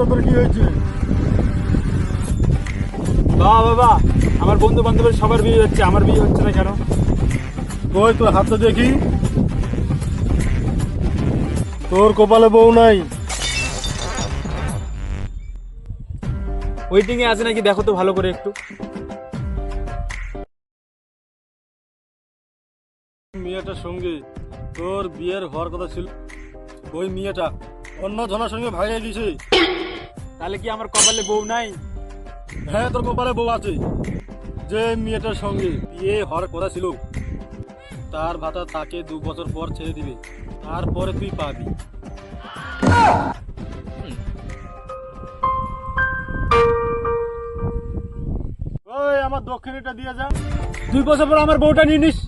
সমস্যা, তোর কি হয়েছে? বাবা, আমার বন্ধু বান্ধবের সবার বিয়ে হচ্ছে, আমার বিয়ে হচ্ছে না কেন? কই তোর হাতটা দেখি। তোর কপালে বউ নাই। ওয়েটিং এ আছে নাকি দেখো তো ভালো করে একটু। মেয়েটার সঙ্গে তোর বিয়ের হওয়ার কথা ছিল, ওই মেয়েটা অন্য জনের সঙ্গে ভাগিয়ে দিছে। তাহলে কি আমার কপালে বউ নাই? হ্যাঁ, তোর কপালে বউ আছে। যে মেয়েটার সঙ্গে বিয়ে হওয়ার কথা ছিল, তার ভাতা তাকে 2 বছর পর ছেড়ে দিবে, তারপরে তুই পাবি। ওই আমার দক্ষিণীটা দিয়ে যা, 2 বছর পর আমার বউটা নিয়ে নিস।